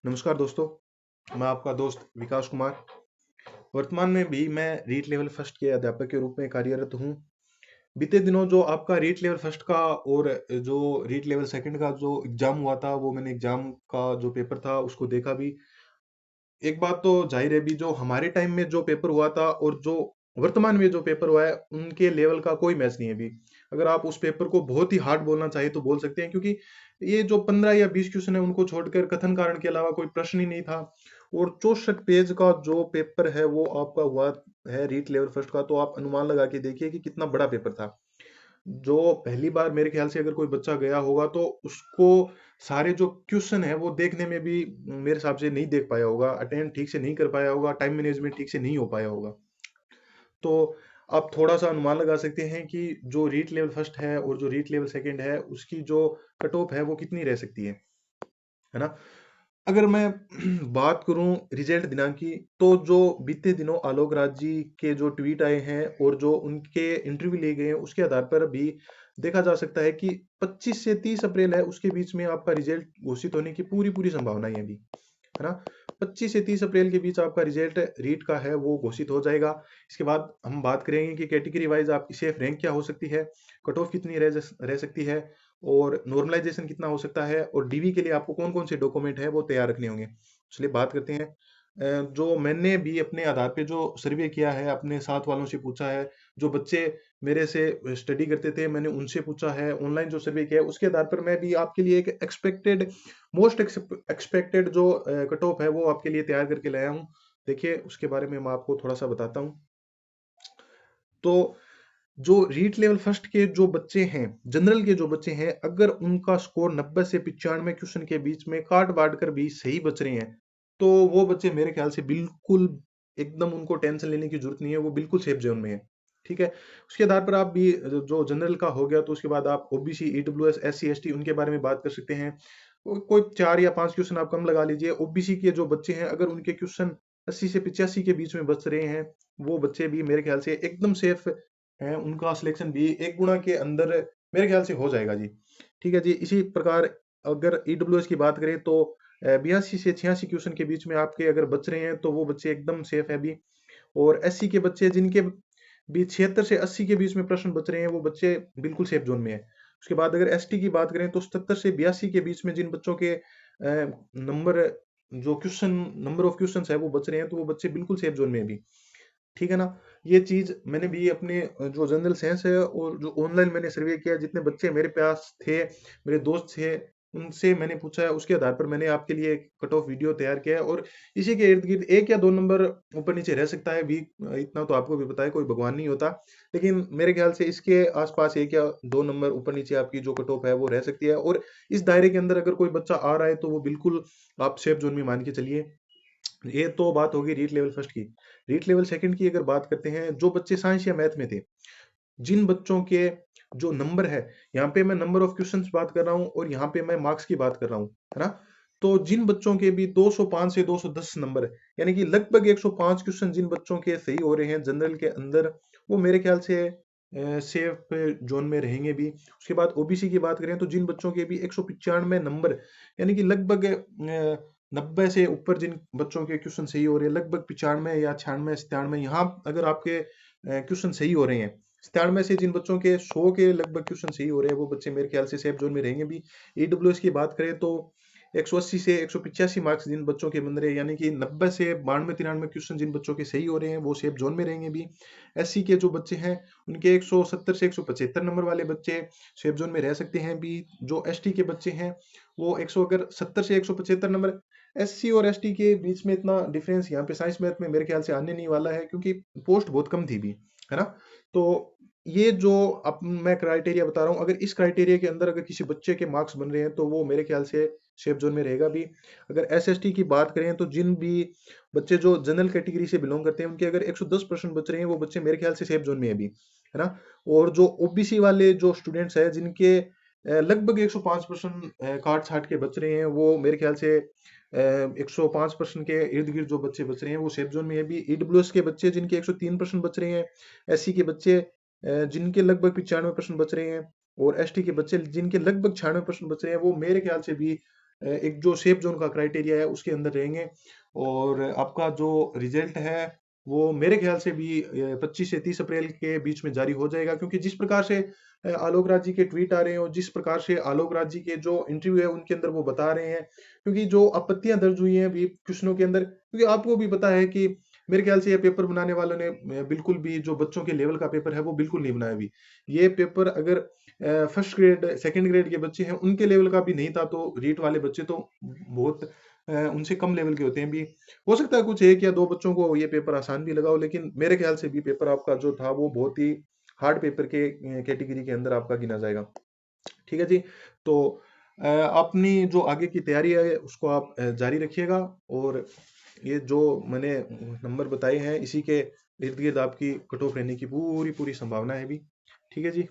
नमस्कार दोस्तों, मैं आपका दोस्त विकास कुमार। वर्तमान में भी मैं रीट लेवल फर्स्ट के अध्यापक के रूप में कार्यरत हूँ। बीते दिनों जो आपका रीट लेवल फर्स्ट का और जो रीट लेवल सेकंड का जो एग्जाम हुआ था, वो मैंने एग्जाम का जो पेपर था उसको देखा भी। एक बात तो जाहिर है भी, जो हमारे टाइम में जो पेपर हुआ था और जो वर्तमान में जो पेपर हुआ है, उनके लेवल का कोई मैच नहीं है अभी। अगर आप उस पेपर को बहुत ही हार्ड बोलना चाहिए तो बोल सकते हैं, क्योंकि ये जो 15 या 20 क्वेश्चन है उनको छोड़कर कथन कारण के अलावा कोई प्रश्न ही नहीं था। और 64 पेज का जो पेपर है वो आपका हुआ है रीट लेवल फर्स्ट का, तो आप अनुमान लगा के देखिए कि कितना बड़ा पेपर था। जो पहली बार मेरे ख्याल से अगर कोई बच्चा गया होगा तो उसको सारे जो क्वेश्चन है वो देखने में भी मेरे हिसाब से नहीं देख पाया होगा, अटेंड ठीक से नहीं कर पाया होगा, टाइम मैनेजमेंट ठीक से नहीं हो पाया होगा। तो आप थोड़ा सा अनुमान लगा सकते हैं कि जो रीट लेवल फर्स्ट है और जो रीट लेवल सेकंड है उसकी जो कट ऑफ है वो कितनी रह सकती है ना। अगर मैं बात करूं रिजल्ट दिनांक की, तो जो बीते दिनों आलोक राज जी के जो ट्वीट आए हैं और जो उनके इंटरव्यू लिए गए हैं उसके आधार पर भी देखा जा सकता है कि 25 से 30 अप्रैल है उसके बीच में आपका रिजल्ट घोषित होने की पूरी पूरी संभावना है अभी, है ना। 25 से 30 अप्रैल के बीच आपका रिजल्ट रीट का है वो घोषित हो जाएगा। इसके बाद हम बात करेंगे कि कैटेगरी वाइज आपकी सेफ रैंक क्या हो सकती है, कट ऑफ कितनी रह सकती है, और नॉर्मलाइजेशन कितना हो सकता है, और डीवी के लिए आपको कौन कौन से डॉक्यूमेंट है वो तैयार रखने होंगे। चलिए बात करते हैं। जो मैंने भी अपने आधार पे जो सर्वे किया है, अपने साथ वालों से पूछा है, जो बच्चे मेरे से स्टडी करते थे मैंने उनसे पूछा है, ऑनलाइन जो सर्वे किया है उसके आधार पर मैं भी आपके लिए एक एक्सपेक्टेड मोस्ट एक्सपेक्टेड जो कट ऑफ है वो आपके लिए तैयार करके लाया हूँ। देखिए उसके बारे में मैं आपको थोड़ा सा बताता हूँ। तो जो रीट लेवल फर्स्ट के जो बच्चे हैं, जनरल के जो बच्चे हैं, अगर उनका स्कोर 90 से 95 क्वेश्चन के बीच में काट बांट कर भी सही बच रहे हैं, तो वो बच्चे मेरे ख्याल से बिल्कुल एकदम उनको टेंशन लेने की जरूरत नहीं है, वो बिल्कुल सेफ जोन में है। ठीक है। उसके आधार पर आप भी जो जनरल का हो गया, तो उसके बाद आप ओबीसी, ईडब्ल्यूएस, एससी, एसटी उनके बारे में बात कर सकते हैं। कोई 4 या 5 क्वेश्चन आप कम लगा लीजिए। ओबीसी के जो बच्चे हैं, अगर उनके क्वेश्चन 80 से 85 के बीच में बच रहे हैं, वो बच्चे भी मेरे ख्याल से एकदम सेफ हैं। उनका सिलेक्शन भी एक गुणा के अंदर मेरे ख्याल से हो जाएगा जी। ठीक है जी। इसी प्रकार अगर ईडब्ल्यूएस की बात करें तो 82 से 86 क्वेश्चन के बीच में आपके अगर बच रहे हैं तो वो बच्चे एकदम सेफ है अभी। और एससी के बच्चे जिनके भी 76 से 80 के बीच में प्रश्न बच रहे हैं, वो बच्चे बिल्कुल सेफ जोन में है। उसके बाद अगर एसटी की बात करें तो 77 से 82 के बीच में जिन बच्चों के नंबर जो क्वेश्चन नंबर ऑफ क्वेश्चन है वो बच रहे हैं, तो वो बच्चे बिल्कुल सेफ जोन में है अभी। ठीक है ना। ये चीज मैंने भी अपने जो जनरल साइंस है और जो ऑनलाइन मैंने सर्वे किया, जितने बच्चे मेरे पास थे, मेरे दोस्त थे, उनसे मैंने पूछा है, उसके आधार पर मैंने आपके लिए एक कट ऑफ वीडियो तैयार किया है। और इसी के इर्द गिर्द 1 या 2 नंबर ऊपर नीचे रह सकता है भी, इतना तो आपको भी पता है, कोई भगवान नहीं होता। लेकिन मेरे ख्याल से इसके आसपास 1 या 2 नंबर ऊपर नीचे आपकी जो कट ऑफ है वो रह सकती है। और इस दायरे के अंदर अगर कोई बच्चा आ रहा है तो वो बिल्कुल आप सेफ जोन में मान के चलिए। ये तो बात होगी रीट लेवल फर्स्ट की। रीट लेवल सेकंड की अगर बात करते हैं, जो बच्चे साइंस या मैथ में थे, जिन बच्चों के जो नंबर है, यहाँ पे मैं नंबर ऑफ क्वेश्चंस बात कर रहा हूँ और यहाँ पे मैं मार्क्स की बात कर रहा हूँ, है ना। तो जिन बच्चों के भी 205 से 210 नंबर है, यानी कि लगभग 105 क्वेश्चन जिन बच्चों के सही हो रहे हैं जनरल के अंदर, वो मेरे ख्याल से सेफ जोन में रहेंगे भी। उसके बाद ओबीसी की बात करें तो जिन बच्चों के भी 195 नंबर, यानी कि लगभग 90 से ऊपर जिन बच्चों के क्वेश्चन सही हो रहे हैं, लगभग 95 या 96 97, यहाँ अगर आपके क्वेश्चन सही हो रहे हैं, 97 से जिन बच्चों के 100 के लगभग क्वेश्चन सही हो रहे हैं, वो बच्चे मेरे ख्याल से सेफ जोन में रहेंगे भी। ईडब्ल्यूएस की बात करें तो 180 से 185 मार्क्स जिन बच्चों के बन रहे हैं, यानी कि 90 से 92 93 क्वेश्चन जिन बच्चों के सही हो रहे हैं, वो सेफ जोन में रहेंगे भी। एससी के जो बच्चे हैं, उनके 170 से 175 नंबर वाले बच्चे सेफ जोन में रह सकते हैं भी। जो एसटी के बच्चे हैं, वो 100 अगर 70 से 175 नंबर, एससी और एसटी के बीच में इतना डिफरेंस यहाँ पे साइंस मैथ में मेरे ख्याल से आने नहीं वाला है, क्योंकि पोस्ट बहुत कम थी भी, है ना। तो ये जो अब मैं क्राइटेरिया बता रहा हूँ, अगर इस क्राइटेरिया के अंदर अगर किसी बच्चे के मार्क्स बन रहे हैं तो वो मेरे ख्याल से सेफ जोन में रहेगा भी। अगर एसएसटी की बात करें तो जिन भी बच्चे जो जनरल कैटेगरी से बिलोंग करते हैं, उनके अगर 110% बच रहे हैं, वो बच्चे मेरे ख्याल से सेफ जोन में है भी, है ना। और जो ओबीसी वाले जो स्टूडेंट्स हैं, जिनके लगभग 105% काट छाट के बच रहे हैं, वो मेरे ख्याल से 105% के इर्द गिर्द जो बच्चे बच रहे हैं वो सेफ जोन में है भी। ईडब्ल्यूएस के बच्चे जिनके 103% बच रहे हैं, एससी के बच्चे जिनके लगभग 95% बच रहे हैं, और एसटी के बच्चे जिनके लगभग 96% बच रहे हैं, वो मेरे ख्याल से भी एक जो सेफ जोन का क्राइटेरिया है उसके अंदर रहेंगे, और आपका जो रिजल्ट है वो मेरे ख्याल से भी 25 से 30 अप्रैल के बीच में जारी हो जाएगा, क्योंकि जिस प्रकार से आलोक राज जी के ट्वीट आ रहे हैं और जिस प्रकार से आलोक राज जी के जो इंटरव्यू है उनके अंदर वो बता रहे हैं, क्योंकि जो आपत्तियां दर्ज हुई हैं अभी क्वेश्चनों के अंदर, क्योंकि आपको भी पता है कि मेरे ख्याल से ये पेपर बनाने वालों ने बिल्कुल भी जो बच्चों के लेवल का पेपर है वो बिल्कुल नहीं बनाया अभी। ये पेपर अगर फर्स्ट ग्रेड सेकंड ग्रेड के बच्चे हैं उनके लेवल का भी नहीं था, तो रीट वाले बच्चे तो बहुत उनसे कम लेवल के होते हैं भी। हो सकता है कुछ एक या दो बच्चों को ये पेपर आसान भी लगा हो, लेकिन मेरे ख्याल से भी पेपर आपका जो था वो बहुत ही हार्ड पेपर के कैटेगरी के अंदर आपका गिना जाएगा। ठीक है जी। तो अपनी जो आगे की तैयारी है उसको आप जारी रखिएगा, और ये जो मैंने नंबर बताए हैं इसी के इर्द गिर्द आपकी कट ऑफ रहने की पूरी पूरी संभावना है भी। ठीक है जी।